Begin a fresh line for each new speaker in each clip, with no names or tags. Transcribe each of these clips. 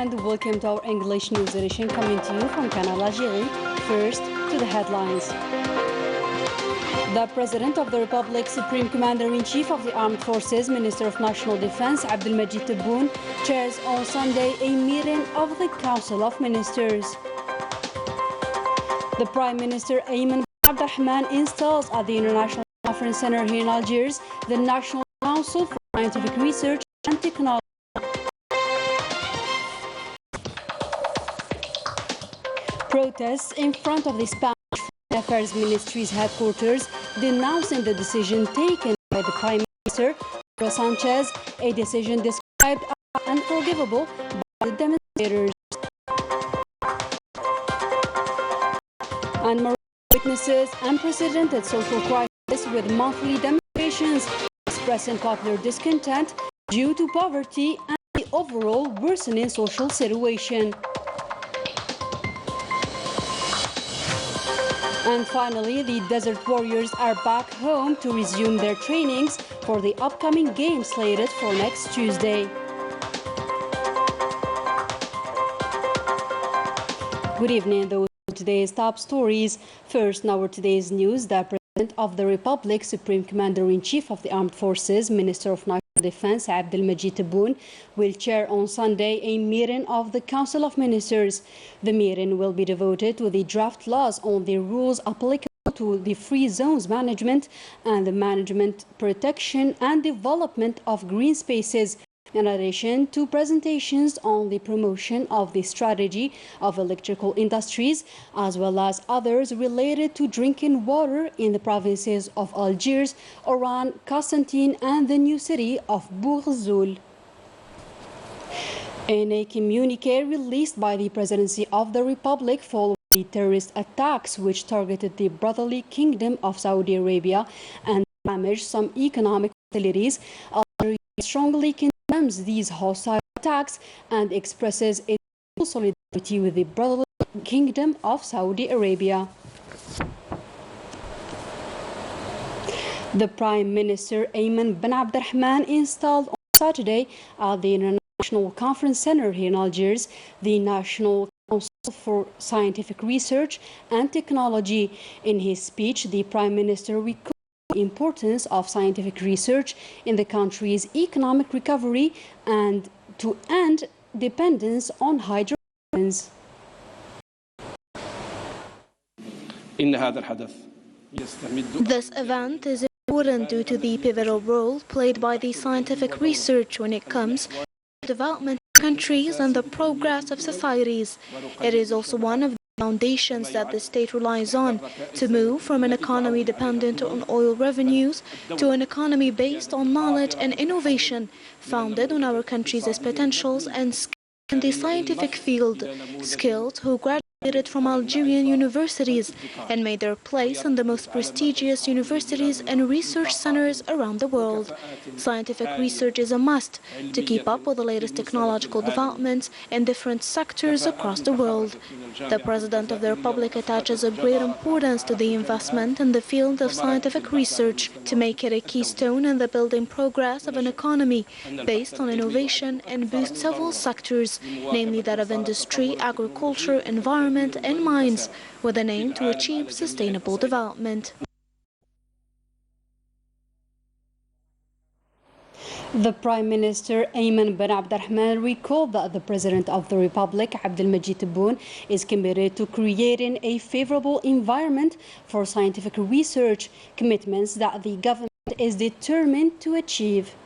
and welcome to our English news edition coming to you from Canal, Algérie. First, to the headlines. The President of the Republic, Supreme Commander-in-Chief of the Armed Forces, Minister of National Defense, Abdelmajid Tebboune, chairs on Sunday a meeting of the Council of Ministers. The Prime Minister, Ayman bin Abdurrahman, installs at the International Conference Center here in Algiers the National Council for Scientific Research and Technology. Protests in front of the Spanish Foreign Affairs Ministry's headquarters denouncing the decision taken by the Prime Minister, Pedro Sanchez, a decision described as unforgivable by the demonstrators. And Morocco witnesses unprecedented social crisis with monthly demonstrations expressing popular discontent due to poverty and the overall worsening social situation. And finally, the Desert Warriors are back home to resume their trainings for the upcoming games slated for next Tuesday. Good evening, those are today's top stories. First, now today's news. The President of the Republic, Supreme Commander-in-Chief of the Armed Forces, Minister of National Defense, Abdelmajid Tebboune, will chair on Sunday a meeting of the Council of Ministers. The meeting will be devoted to the draft laws on the rules applicable to the free zones management and the management, protection and development of green spaces, in addition to presentations on the promotion of the strategy of electrical industries, as well as others related to drinking water in the provinces of Algiers, Oran, Constantine and the new city of Bourzoul. In a communique released by the Presidency of the Republic following the terrorist attacks which targeted the brotherly Kingdom of Saudi Arabia and damaged some economic facilities, Algeria strongly condemns these hostile attacks and expresses its full solidarity with the brotherly Kingdom of Saudi Arabia. The Prime Minister Ayman bin Abdurrahman installed on Saturday at the International Conference Center here in Algiers the National Council for Scientific Research and Technology. In his speech, the Prime Minister recalled the importance of scientific research in the country's economic recovery and to end dependence on hydrocarbons.
This event is important due to the pivotal role played by the scientific research when it comes to the development of countries and the progress of societies. It is also one of the foundations that the state relies on to move from an economy dependent on oil revenues to an economy based on knowledge and innovation, founded on our country's potentials and skills in the scientific field, skilled who graduated from Algerian universities and made their place in the most prestigious universities and research centers around the world. Scientific research is a must to keep up with the latest technological developments in different sectors across the world. The President of the Republic attaches a great importance to the investment in the field of scientific research to make it a keystone in the building progress of an economy based on innovation and boost several sectors, namely that of industry, agriculture, environment, and mines, with an aim to achieve sustainable development.
The Prime Minister Ayman bin Abdurrahman recalled that the President of the Republic, Abdelmajid Tebboune, is committed to creating a favorable environment for scientific research, commitments that the government is determined to achieve.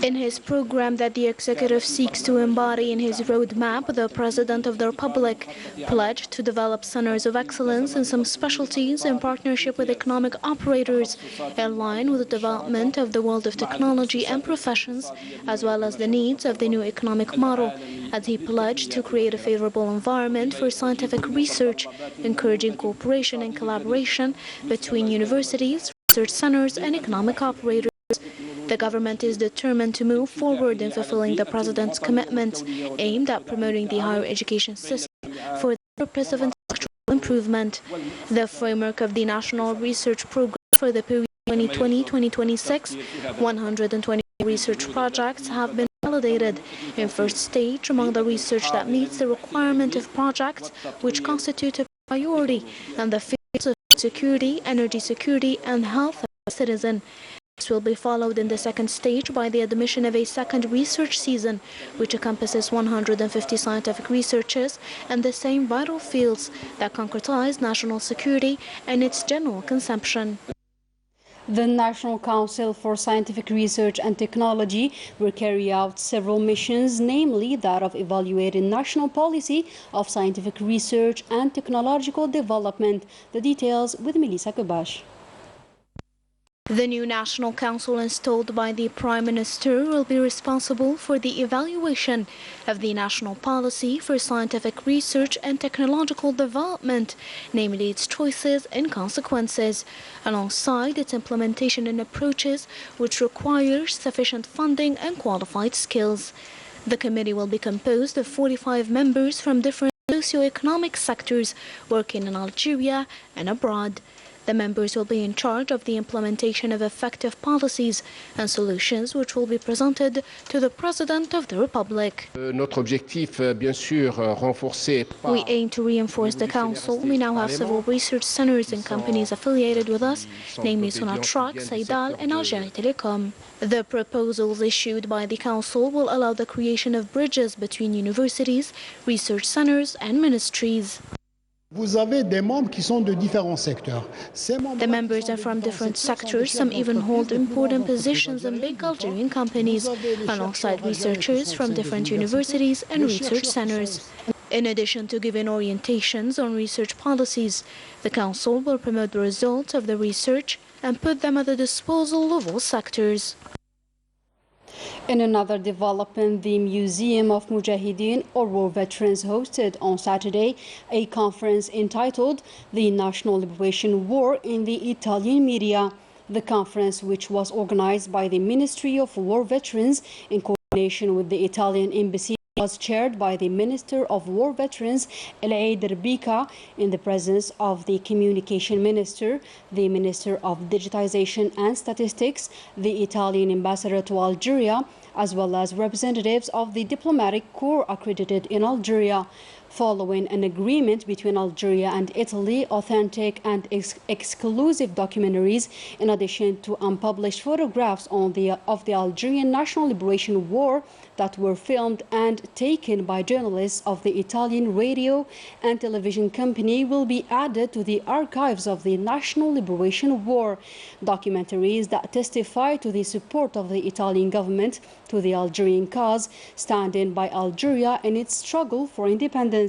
In his program that the executive seeks to embody in his roadmap, the President of the Republic pledged to develop centers of excellence in some specialties in partnership with economic operators, in line with the development of the world of technology and professions, as well as the needs of the new economic model, as he pledged to create a favorable environment for scientific research, encouraging cooperation and collaboration between universities, research centers, and economic operators. The government is determined to move forward in fulfilling the President's commitments aimed at promoting the higher education system for the purpose of intellectual improvement. The framework of the National Research Program for the period 2020-2026, 120 research projects have been validated in first stage among the research that meets the requirement of projects which constitute a priority in the fields of security, energy security, and health of the citizen. This will be followed in the second stage by the admission of a second research season, which encompasses 150 scientific researchers in the same vital fields that concretize national security and its general consumption.
The National Council for Scientific Research and Technology will carry out several missions, namely that of evaluating national policy of scientific research and technological development. The details with Melissa Kubash.
The new National Council installed by the Prime Minister will be responsible for the evaluation of the national policy for scientific research and technological development, namely its choices and consequences, alongside its implementation and approaches which require sufficient funding and qualified skills. The committee will be composed of 45 members from different socio-economic sectors working in Algeria and abroad. The members will be in charge of the implementation of effective policies and solutions which will be presented to the President of the Republic. We aim to reinforce the Council. We now have several research centers and companies affiliated with us, namely Sonatrach, Saidal and Algérie Telecom. The proposals issued by the Council will allow the creation of bridges between universities, research centers and ministries.
The
members are from different sectors. Some even hold important positions in big Algerian companies, alongside researchers from different universities and research centers. In addition to giving orientations on research policies, the Council will promote the results of the research and put them at the disposal of all sectors.
In another development, the Museum of Mujahideen or War Veterans hosted on Saturday a conference entitled The National Liberation War in the Italian Media. The conference, which was organized by the Ministry of War Veterans in coordination with the Italian Embassy, was chaired by the Minister of War Veterans, El-Eid Rbika, in the presence of the Communication Minister, the Minister of Digitization and Statistics, the Italian Ambassador to Algeria, as well as representatives of the diplomatic corps accredited in Algeria. Following an agreement between Algeria and Italy, authentic and exclusive documentaries, in addition to unpublished photographs of the Algerian National Liberation War that were filmed and taken by journalists of the Italian radio and television company, will be added to the archives of the National Liberation War. Documentaries that testify to the support of the Italian government to the Algerian cause, standing by Algeria in its struggle for independence.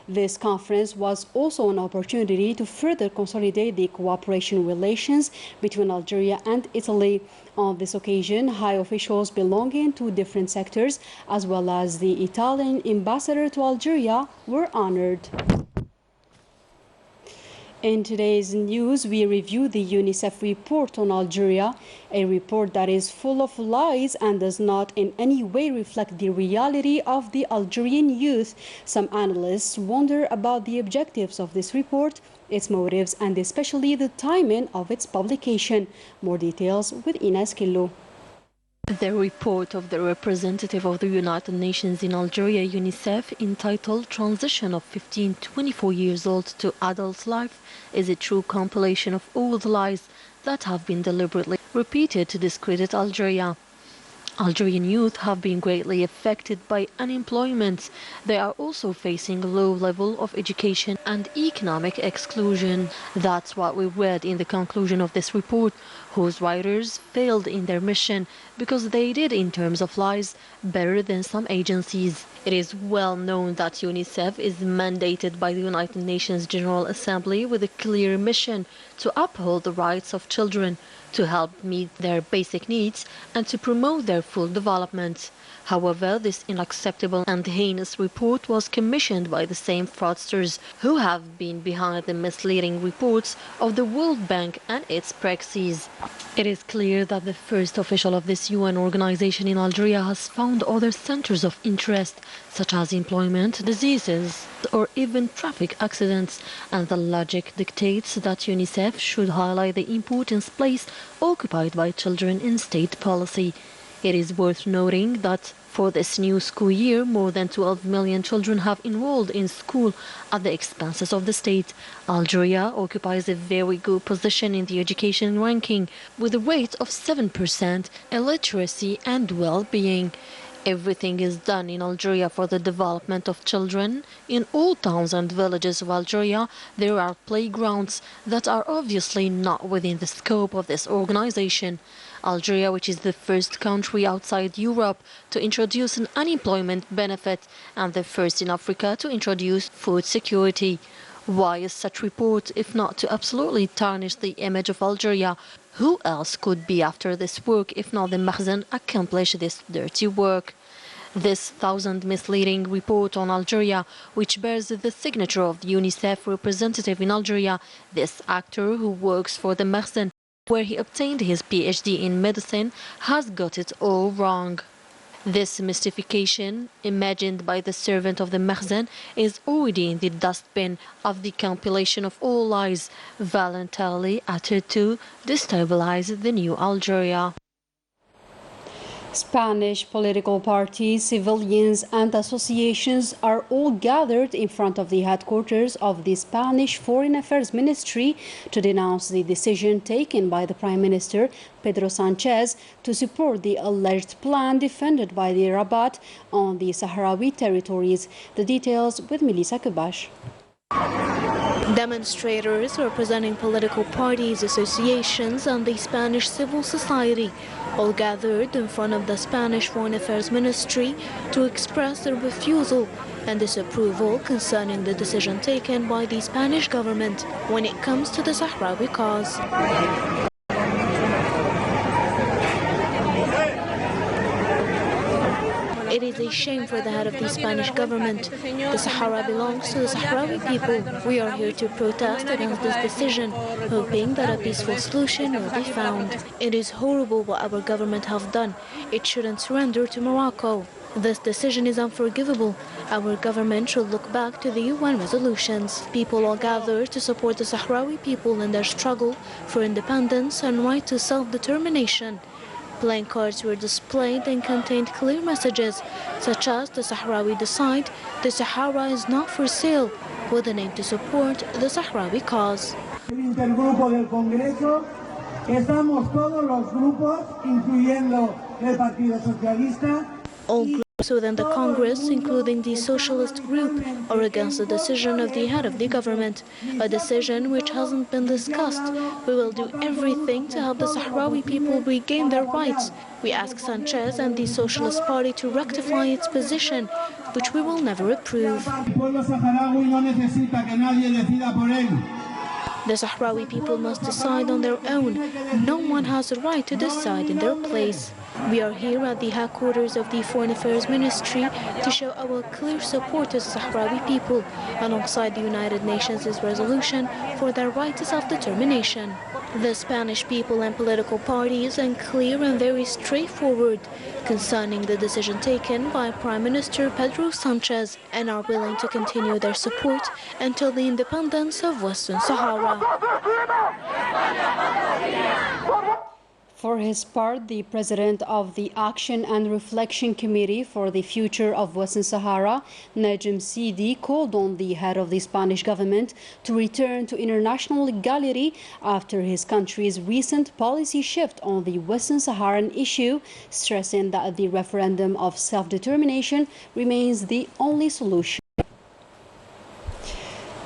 This conference was also an opportunity to further consolidate the cooperation relations between Algeria and Italy. On this occasion, high officials belonging to different sectors, as well as the Italian ambassador to Algeria, were honored. In today's news, we review the UNICEF report on Algeria, a report that is full of lies and does not in any way reflect the reality of the Algerian youth. Some analysts wonder about the objectives of this report, its motives, and especially the timing of its publication. More details with Ines Killo.
The report of the representative of the United Nations in Algeria, UNICEF, entitled Transition of 15 to 24 years old to Adult Life, is a true compilation of all the lies that have been deliberately repeated to discredit Algeria. Algerian youth have been greatly affected by unemployment. They are also facing a low level of education and economic exclusion. That's what we read in the conclusion of this report, whose writers failed in their mission because they did, in terms of lies, better than some agencies. It is well known that UNICEF is mandated by the United Nations General Assembly with a clear mission to uphold the rights of children, to help meet their basic needs and to promote their full development. However, this unacceptable and heinous report was commissioned by the same fraudsters who have been behind the misleading reports of the World Bank and its proxies. It is clear that the first official of this UN organization in Algeria has found other centers of interest, such as employment, diseases, or even traffic accidents, and the logic dictates that UNICEF should highlight the importance place occupied by children in state policy. It is worth noting that for this new school year, more than 12 million children have enrolled in school at the expenses of the state. Algeria occupies a very good position in the education ranking with a rate of 7% illiteracy and well-being. Everything is done in Algeria for the development of children. In all towns and villages of Algeria, there are playgrounds that are obviously not within the scope of this organization. Algeria, which is the first country outside Europe to introduce an unemployment benefit and the first in Africa to introduce food security. Why is such report if not to absolutely tarnish the image of Algeria? Who else could be after this work if not the Makhzen accomplish this dirty work? This 1,000 misleading report on Algeria, which bears the signature of the UNICEF representative in Algeria, this actor who works for the Makhzen, where he obtained his PhD in medicine, has got it all wrong. This mystification, imagined by the servant of the Makhzen, is already in the dustbin of the compilation of all lies, voluntarily uttered to destabilize the new Algeria.
Spanish political parties, civilians and associations are all gathered in front of the headquarters of the Spanish Foreign Affairs Ministry to denounce the decision taken by the Prime Minister Pedro Sanchez to support the alleged plan defended by the Rabat on the Sahrawi territories. The details with Melissa Kubash.
Demonstrators representing political parties, associations and the Spanish civil society all gathered in front of the Spanish Foreign Affairs Ministry to express their refusal and disapproval concerning the decision taken by the Spanish government when it comes to the Sahrawi cause. It is a shame for the head of the Spanish government. The Sahara belongs to the Sahrawi people. We are here to protest against this decision, hoping that a peaceful solution will be found. It is horrible what our government have done. It shouldn't surrender to Morocco. This decision is unforgivable. Our government should look back to the UN resolutions. People all gathered to support the Sahrawi people in their struggle for independence and right to self-determination. Placards were displayed and contained clear messages such as "The Sahrawi decide," "The Sahara is not for sale," with an aim to support the Sahrawi cause.
Intergrupo del Congreso, estamos todos los grupos, incluyendo el Partido Socialista.
All groups within the Congress, including the Socialist group, are against the decision of the head of the government, a decision which hasn't been discussed. We will do everything to help the Sahrawi people regain their rights. We ask Sanchez and the Socialist Party to rectify its position, which we will never approve. The Sahrawi people must decide on their own. No one has the right to decide in their place. We are here at the headquarters of the Foreign Affairs Ministry to show our clear support to the Sahrawi people, alongside the United Nations' resolution for their right to self-determination. The Spanish people and political parties are clear and very straightforward concerning the decision taken by Prime Minister Pedro Sanchez and are willing to continue their support until the independence of Western Sahara.
For his part, the president of the Action and Reflection Committee for the Future of Western Sahara, Najm Sidi, called on the head of the Spanish government to return to international legality after his country's recent policy shift on the Western Saharan issue, stressing that the referendum of self-determination remains the only solution.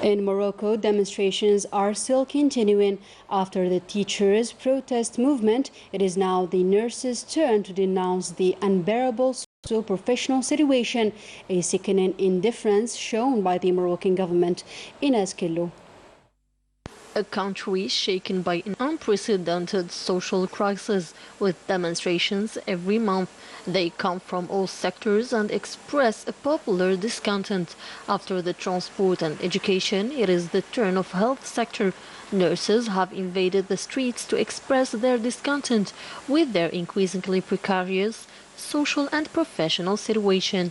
In Morocco, demonstrations are still continuing after the teachers' protest movement. It is now the nurses' turn to denounce the unbearable socio-professional situation, a sickening indifference shown by the Moroccan government. Ines Killo.
A country shaken by an unprecedented social crisis with demonstrations every month. They come from all sectors and express a popular discontent. After the transport and education, it is the turn of health sector. Nurses have invaded the streets to express their discontent with their increasingly precarious social and professional situation.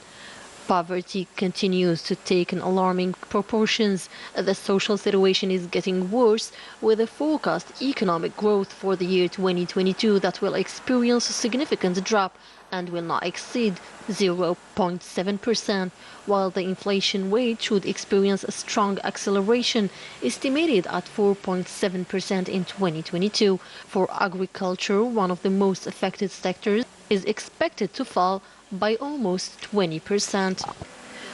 Poverty continues to take an alarming proportions. The social situation is getting worse, with a forecast economic growth for the year 2022 that will experience a significant drop and will not exceed 0.7%, while the inflation rate should experience a strong acceleration, estimated at 4.7% in 2022. For agriculture, one of the most affected sectors, is expected to fall by almost 20%.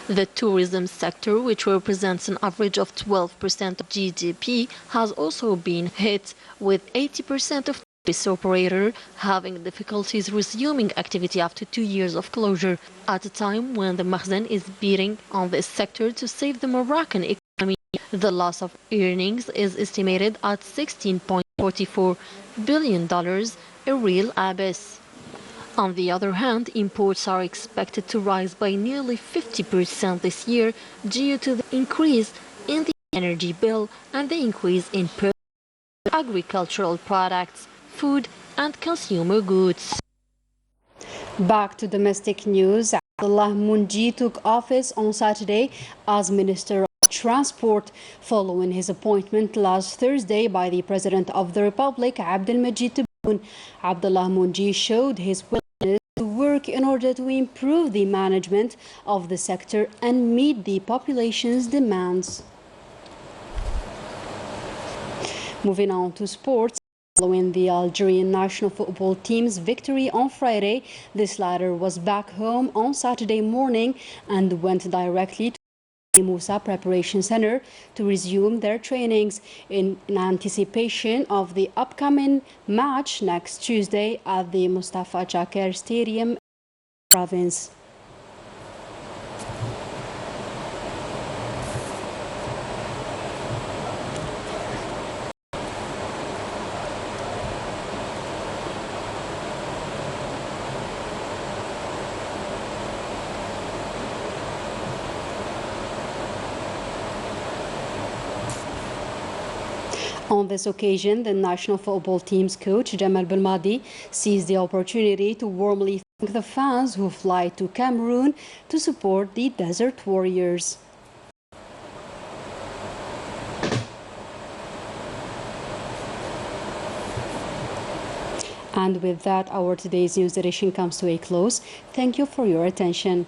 The tourism sector, which represents an average of 12% of GDP, has also been hit, with 80% of tourist operators having difficulties resuming activity after 2 years of closure, at a time when the Makhzen is beating on this sector to save the Moroccan economy. The loss of earnings is estimated at $16.44 billion, a real abyss. On the other hand, imports are expected to rise by nearly 50% this year due to the increase in the energy bill and the increase in agricultural products, food and consumer goods.
Back to domestic news. Abdullah Munji took office on Saturday as Minister of Transport following his appointment last Thursday by the President of the Republic, Abdelmajid Tebboune. Abdullah Munji showed his willingness to work in order to improve the management of the sector and meet the population's demands. Moving on to sports. Following the Algerian national football team's victory on Friday, this latter was back home on Saturday morning and went directly to the Moussa Preparation Center to resume their trainings in anticipation of the upcoming match next Tuesday at the Mustafa Chaker Stadium province. On this occasion, the national football team's coach, Jamal Belmadi, seized the opportunity to warmly thank the fans who fly to Cameroon to support the Desert Warriors. And with that, our today's news edition comes to a close. Thank you for your attention.